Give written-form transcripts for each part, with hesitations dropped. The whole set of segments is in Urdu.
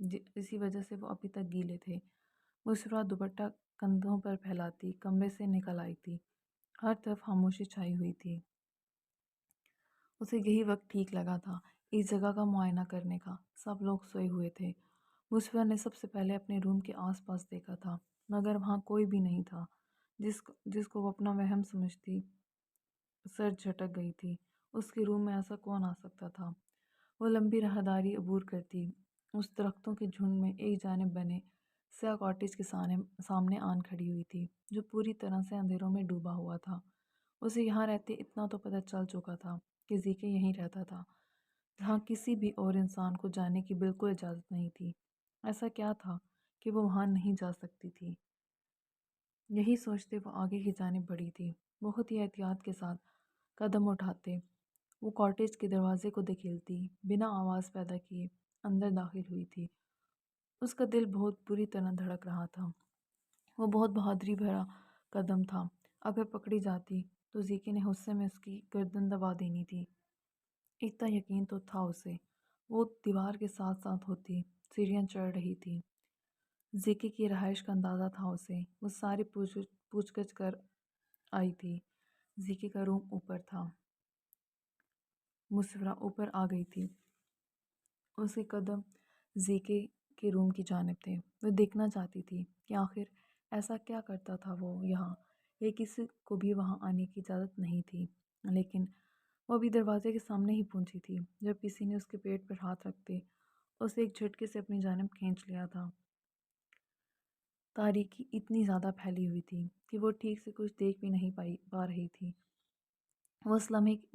اسی وجہ سے وہ ابھی تک گیلے تھے۔ مسرا دوپٹہ کندھوں پر پھیلاتی کمرے سے نکل آئی تھی۔ ہر طرف خاموشی چھائی ہوئی تھی۔ اسے یہی وقت ٹھیک لگا تھا اس جگہ کا معائنہ کرنے کا۔ سب لوگ سوئے ہوئے تھے۔ مسفر نے سب سے پہلے اپنے روم کے آس پاس دیکھا تھا، مگر وہاں کوئی بھی نہیں تھا۔ جس کو وہ اپنا وہم سمجھتی سر جھٹک گئی تھی۔ اس کے روم میں ایسا کون آ سکتا تھا؟ وہ لمبی راہداری عبور کرتی اس درختوں کے جھنڈ میں ایک جانب بنے سیاہ کاٹیج کے سامنے آن کھڑی ہوئی تھی، جو پوری طرح سے اندھیروں میں ڈوبا ہوا تھا۔ اسے یہاں رہتے اتنا تو پتہ چل چکا تھا کہ زیکے یہیں رہتا تھا، جہاں کسی بھی اور انسان کو جانے کی بالکل اجازت نہیں تھی۔ ایسا کیا تھا کہ وہ وہاں نہیں جا سکتی تھی؟ یہی سوچتے وہ آگے کی جانب بڑھی تھی، بہت ہی احتیاط کے ساتھ قدم اٹھاتے وہ کاٹیج کے دروازے کو دھکیلتی بنا آواز پیدا کیے اندر داخل ہوئی تھی۔ اس کا دل بہت بری طرح دھڑک رہا تھا۔ وہ بہت بہادری بھرا قدم تھا۔ اگر پکڑی جاتی تو زیکے نے غصے میں اس کی گردن دبا دینی تھی۔ اتنا یقین تو تھا اسے۔ وہ دیوار کے ساتھ ساتھ ہوتی سیڑھیاں چڑھ رہی تھی۔ زیکے کی رہائش کا اندازہ تھا اسے۔ وہ ساری پوچھ گچھ کر آئی تھی۔ زیکے کا روم اوپر تھا۔ مسورہ اوپر آ گئی تھی۔ اس کے قدم زیکے کے روم کی جانب تھے۔ وہ دیکھنا چاہتی تھی کہ آخر ایسا کیا کرتا تھا وہ یہاں۔ یہ کسی کو بھی وہاں آنے کی اجازت نہیں تھی، لیکن وہ ابھی دروازے کے سامنے ہی پہنچی تھی جب کسی نے اس کے پیٹ پر ہاتھ رکھتے اسے ایک جھٹکے سے اپنی جانب کھینچ لیا تھا۔ تاریکی اتنی زیادہ پھیلی ہوئی تھی کہ وہ ٹھیک سے کچھ دیکھ بھی نہیں پا رہی تھی۔ وہ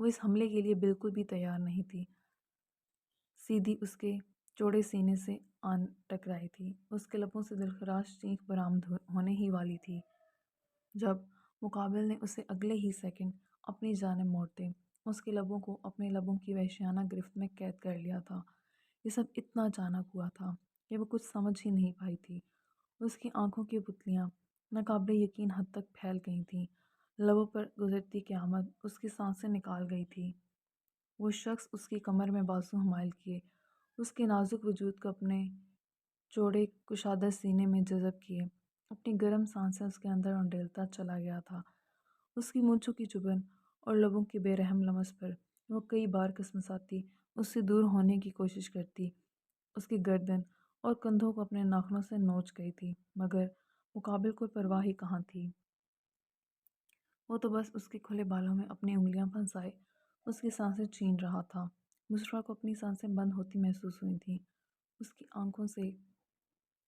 اس حملے کے لیے بالکل بھی تیار نہیں تھی۔ سیدھی اس کے چوڑے سینے سے آن ٹکرائی تھی۔ اس کے لبوں سے دلخراش چیخ برآمد ہونے ہی والی تھی جب مقابل نے اسے اگلے ہی سیکنڈ اپنی جانب موڑتے اس کے لبوں کو اپنے لبوں کی وحشیانہ گرفت میں قید کر لیا تھا۔ یہ سب اتنا اچانک ہوا تھا کہ وہ کچھ سمجھ ہی نہیں پائی تھی۔ اس کی آنکھوں کی پتلیاں ناقابل یقین حد تک پھیل گئی تھیں۔ لبوں پر گزرتی قیامت اس کی سانسیں نکال گئی تھی۔ وہ شخص اس کی کمر میں بازو حمائل کیے اس کے نازک وجود کو اپنے چوڑے کشادہ سینے میں جذب کیے، اپنی گرم سانسیں اس کے اندر انڈیلتا چلا گیا تھا۔ اس کی مونچھوں کی چبھن اور لبوں کی بے رحم لمس پر وہ کئی بار کسمساتی اس سے دور ہونے کی کوشش کرتی، اس کی گردن اور کندھوں کو اپنے ناخنوں سے نوچ گئی تھی، مگر مقابل کو پرواہ ہی کہاں تھی۔ وہ تو بس اس کے کھلے بالوں میں اپنی انگلیاں پھنسائے اس کی سانسیں چھین رہا تھا۔ مسرا کو اپنی سانسیں بند ہوتی محسوس ہوئی تھیں۔ اس کی آنکھوں سے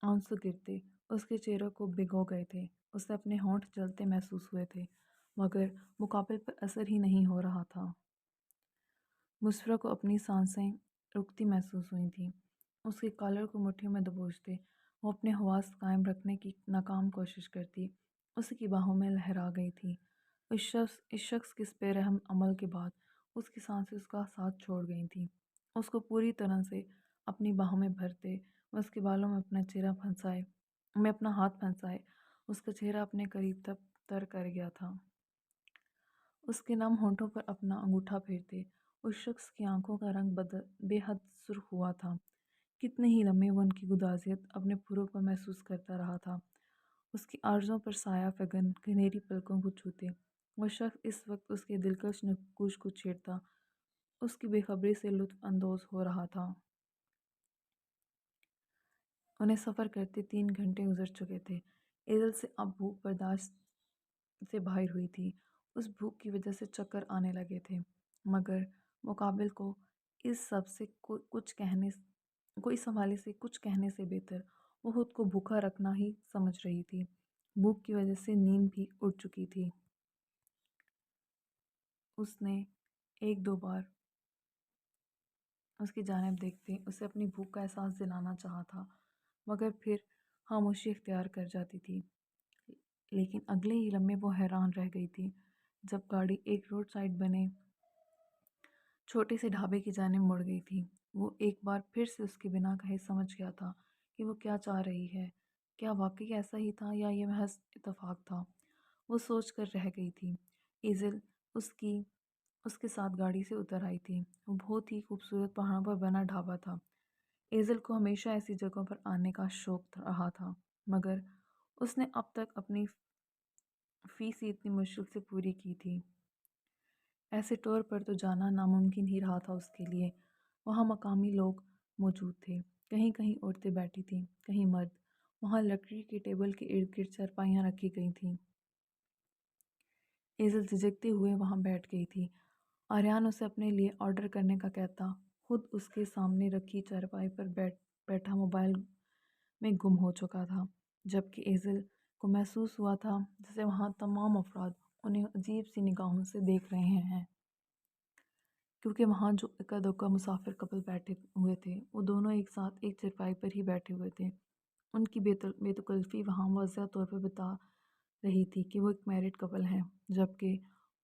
آنسو گرتے اس کے چہرے کو بھگو گئے تھے۔ اسے اپنے ہونٹ جلتے محسوس ہوئے تھے، مگر مقابل پر اثر ہی نہیں ہو رہا تھا۔ مسفرہ کو اپنی سانسیں رکتی محسوس ہوئی تھیں۔ اس کے کالر کو مٹھیوں میں دبوچتے وہ اپنے حواس قائم رکھنے کی ناکام کوشش کرتی اس کی باہوں میں لہرا گئی تھی۔ اس شخص کے اس بے رحم عمل کے بعد اس کی سانسیں اس کا ساتھ چھوڑ گئی تھیں۔ اس کو پوری طرح سے اپنی باہوں میں بھرتے وہ اس کے بالوں میں اپنا ہاتھ پھنسائے اس کا چہرہ اپنے قریب تر کر گیا تھا۔ اس کے نم ہونٹوں پر اپنا انگوٹھا پھیرتے اس شخص کی آنکھوں کا رنگ بے حد سرخ ہوا تھا۔ کتنے ہی لمحے وہ ان کی گدازیت اپنے پھروں پر محسوس کرتا رہا تھا، اس کی آرزوں پر سایہ فگن گھنیری پلکوں کو چھوتے۔ وہ شخص اس وقت اس کے دلکش نقوش کو چھیڑتا اس کی بے خبری سے لطف اندوز ہو رہا تھا۔ انہیں سفر کرتے 3 گھنٹے گزر چکے تھے۔ ایزل سے اب بھوک برداشت سے باہر ہوئی تھی۔ اس بھوک کی وجہ سے چکر آنے لگے تھے، مگر مقابل کو اس سب سے اس حوالے سے کچھ کہنے سے بہتر وہ خود کو بھوکا رکھنا ہی سمجھ رہی تھی۔ بھوک کی وجہ سے نیند بھی اڑ چکی تھی۔ اس نے ایک دو بار اس کی جانب دیکھتے اسے اپنی بھوک کا احساس دلانا چاہا تھا، مگر پھر خاموشی اختیار کر جاتی تھی۔ لیکن اگلے ہی لمحے وہ حیران رہ گئی تھی جب گاڑی ایک روڈ سائڈ بنے چھوٹے سے ڈھابے کی جانب مڑ گئی تھی۔ وہ ایک بار پھر سے اس کے بنا کہے سمجھ گیا تھا کہ وہ کیا چاہ رہی ہے۔ کیا واقعی ایسا ہی تھا یا یہ محض اتفاق تھا؟ وہ سوچ کر رہ گئی تھی۔ ایزل اس کے ساتھ گاڑی سے اتر آئی تھی۔ وہ بہت ہی خوبصورت پہاڑوں پر بنا ڈھابا تھا۔ ایزل کو ہمیشہ ایسی جگہوں پر آنے کا شوق رہا تھا، مگر اس نے اب تک اپنی فیس ہی اتنی مشکل سے پوری کی تھی۔ ایسے ٹور پر تو جانا ناممکن ہی رہا تھا اس کے لیے۔ وہاں مقامی لوگ موجود تھے، کہیں کہیں عورتیں بیٹھی تھیں، کہیں مرد۔ وہاں لکڑی کے ٹیبل کے ارد گرد چارپائیاں رکھی گئی تھیں۔ ایزل جھجکتے ہوئے وہاں بیٹھ گئی تھی۔ آریان اسے اپنے لیے آرڈر کرنے کا کہتا، خود اس کے سامنے رکھی چارپائی پر بیٹھا موبائل میں گم ہو چکا تھا، جبکہ ایزل کو محسوس ہوا تھا جیسے وہاں تمام افراد انہیں عجیب سی نگاہوں سے دیکھ رہے ہیں، کیونکہ وہاں جو اکا دکا مسافر کپل بیٹھے ہوئے تھے وہ دونوں ایک ساتھ ایک چارپائی پر ہی بیٹھے ہوئے تھے۔ ان کی بے تکلفی وہاں واضح طور پر بتا رہی تھی کہ وہ ایک میرڈ کپل ہیں، جبکہ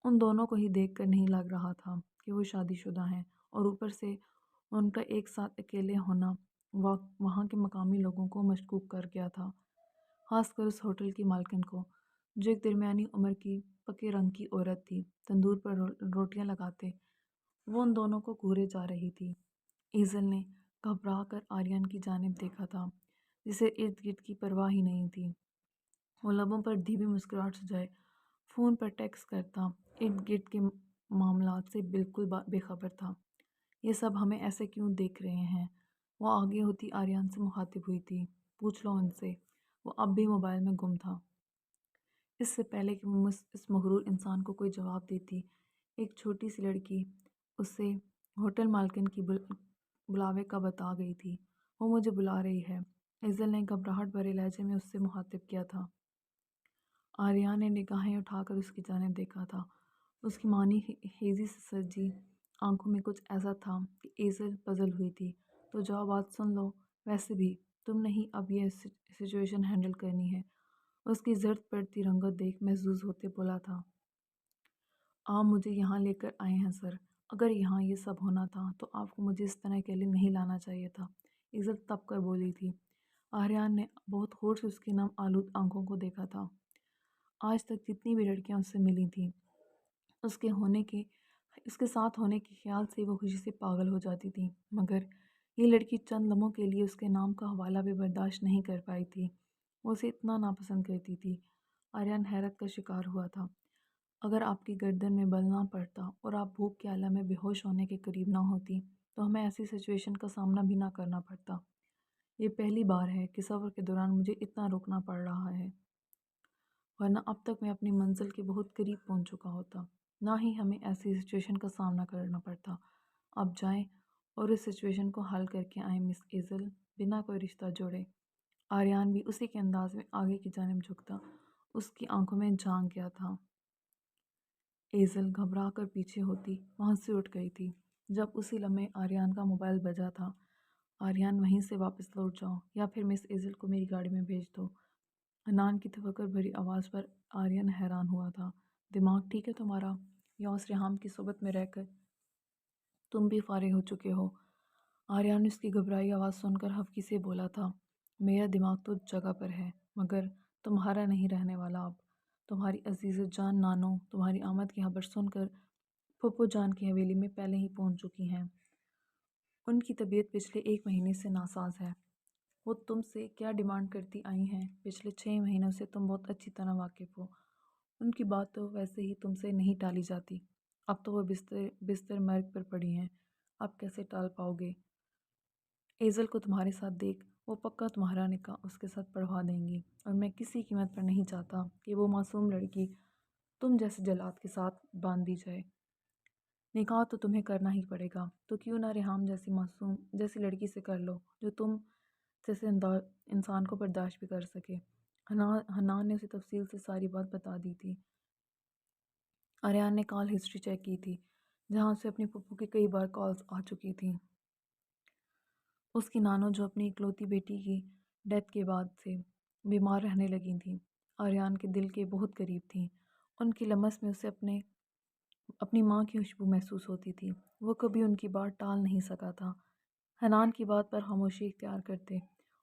ان دونوں کو ہی دیکھ کر نہیں لگ رہا تھا کہ وہ شادی شدہ ہیں، اور اوپر سے ان کا ایک ساتھ اکیلے ہونا وہاں کے مقامی لوگوں کو مشکوک کر گیا تھا، خاص کر اس ہوٹل کی مالکن کو، جو ایک درمیانی عمر کی پکے رنگ کی عورت تھی۔ تندور پر روٹیاں لگاتے وہ ان دونوں کو گھورے جا رہی تھی۔ ایزل نے گھبرا کر آریان کی جانب دیکھا تھا، جسے ارد گرد کی پرواہ ہی نہیں تھی۔ وہ لبوں پر دھیمی مسکراہٹ سجائے فون پر ٹیکسٹ کرتا، ارد گرد کے معاملات سے بالکل بے خبر تھا۔ یہ سب ہمیں ایسے کیوں دیکھ رہے ہیں؟ وہ آگے ہوتی آریان سے مخاطب ہوئی تھی، پوچھ لو ان سے۔ وہ اب بھی موبائل میں گم تھا۔ اس سے پہلے کہ وہ اس مغرور انسان کو کوئی جواب دیتی، ایک چھوٹی سی لڑکی اسے ہوٹل مالکن کی بلاوے کا بتا گئی تھی۔ وہ مجھے بلا رہی ہے، ایزل نے گھبراہٹ بھرے لہجے میں اس سے مخاطب کیا تھا۔ آریان نے نگاہیں اٹھا کر اس کی جانب دیکھا تھا۔ اس کی معنی ہیزی سے سجی آنکھوں میں کچھ ایسا تھا کہ ایزل پزل ہوئی تھی۔ تو جاؤ بات سن لو، ویسے بھی تم نہیں اب یہ سچویشن ہینڈل کرنی ہے، اس کی زرد پڑتی رنگت دیکھ محظوظ ہوتے بولا تھا۔ آپ مجھے یہاں لے کر آئے ہیں سر، اگر یہاں یہ سب ہونا تھا تو آپ کو مجھے اس طرح اکیلے نہیں لانا چاہیے تھا، ایزل تپ کر بولی تھی۔ آریان نے بہت غور سے اس کی نم آلود آنکھوں کو دیکھا تھا۔ آج تک جتنی بھی لڑکیاں اس سے ملی تھیں، اس کے ساتھ ہونے کے خیال سے وہ خوشی سے پاگل ہو جاتی تھی، مگر یہ لڑکی چند لمحوں کے لیے اس کے نام کا حوالہ بھی برداشت نہیں کر پائی تھی۔ وہ اسے اتنا ناپسند کرتی تھی۔ آریان حیرت کا شکار ہوا تھا۔ اگر آپ کی گردن میں بل نہ پڑتا اور آپ بھوک کے عالم میں بے ہوش ہونے کے قریب نہ ہوتی تو ہمیں ایسی سچویشن کا سامنا بھی نہ کرنا پڑتا۔ یہ پہلی بار ہے کہ سفر کے دوران مجھے اتنا روکنا پڑ رہا ہے، ورنہ اب تک میں اپنی منزل کے بہت قریب پہنچ چکا ہوتا۔ نہ ہی ہمیں ایسی سچویشن کا سامنا کرنا پڑتا۔ اب جائیں اور اس سچویشن کو حل کر کے آئیں مس ایزل، بنا کوئی رشتہ جوڑے۔ آریان بھی اسی کے انداز میں آگے کی جانب جھکتا، اس کی آنکھوں میں جھانک گیا تھا۔ ایزل گھبرا کر پیچھے ہوتی وہاں سے اٹھ گئی تھی جب اسی لمحے آریان کا موبائل بجا تھا۔ آریان وہیں سے واپس لوٹ جاؤ یا پھر مس ایزل کو میری گاڑی میں بھیج دو۔ حنان کی تفکر بھری آواز پر آریان حیران ہوا تھا۔ دماغ ٹھیک ہے تمہارا؟ یا اس ریحام کی صحبت میں رہ کر تم بھی فارغ ہو چکے ہو؟ آریان نے اس کی گھبرائی آواز سن کر ہفکی سے بولا تھا، میرا دماغ تو جگہ پر ہے، مگر تمہارا نہیں رہنے والا اب۔ تمہاری عزیز جان نانو تمہاری آمد کی خبر سن کر پھپھو جان کی حویلی میں پہلے ہی پہنچ چکی ہیں۔ ان کی طبیعت پچھلے 1 مہینے سے ناساز ہے۔ وہ تم سے کیا ڈیمانڈ کرتی آئی ہیں پچھلے 6 مہینوں سے تم بہت اچھی طرح واقف ہو۔ ان کی بات تو ویسے ہی تم سے نہیں ٹالی جاتی۔ اب تو وہ بستر مرگ پر پڑی ہیں، اب کیسے ٹال پاؤ گے؟ ایزل کو تمہارے ساتھ دیکھ وہ پکا تمہارا نکاح اس کے ساتھ پڑھوا دیں گی، اور میں کسی قیمت پر نہیں چاہتا کہ وہ معصوم لڑکی تم جیسے جلاد کے ساتھ باندھ دی جائے۔ نکاح تو تمہیں کرنا ہی پڑے گا، تو کیوں نہ ریحام جیسی معصوم جیسی لڑکی سے کر لو جو تم جیسے انسان کو برداشت بھی کر سکے۔ حنان نے اسے تفصیل سے ساری بات بتا دی تھی۔ آریان نے کال ہسٹری چیک کی تھی، جہاں اسے اپنی پھپھو کی کئی بار کالز آ چکی تھیں۔ اس کی نانو جو اپنی اکلوتی بیٹی کی ڈیتھ کے بعد سے بیمار رہنے لگی تھیں، آریان کے دل کے بہت قریب تھیں۔ ان کی لمس میں اسے اپنی ماں کی خوشبو محسوس ہوتی تھی۔ وہ کبھی ان کی بات ٹال نہیں سکا تھا۔ حنان کی بات پر خاموشی اختیار کرتے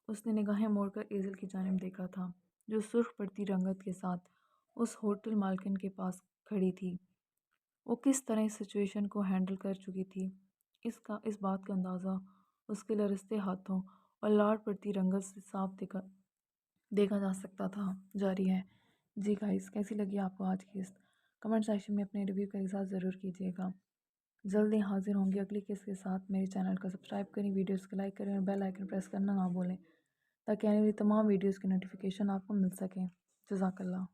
اس نے نگاہیں موڑ کر ایزل کی جانب دیکھا تھا، جو سرخ پڑتی رنگت کے ساتھ اس ہوٹل مالکن کے پاس کھڑی تھی۔ وہ کس طرح اس سچویشن کو ہینڈل کر چکی تھی، اس بات کا اندازہ اس کے لرزتے ہاتھوں اور لاڑ پڑتی رنگت سے صاف دیکھا جا سکتا تھا۔ جاری ہے۔ جی گائز، کیسی لگی آپ کو آج کی قسط؟ کمنٹ سیکشن میں اپنے ریویو کا اظہار ضرور کیجیے گا۔ جلدی حاضر ہوں گی اگلی قسط کے ساتھ۔ میرے چینل کو سبسکرائب کریں، ویڈیوز کو لائک کریں اور بیل آئیکن پریس کرنا نہ بھولیں تاکہ آنے والی تمام ویڈیوز کی نوٹیفیکیشن آپ کو مل سکیں۔ جزاک اللہ۔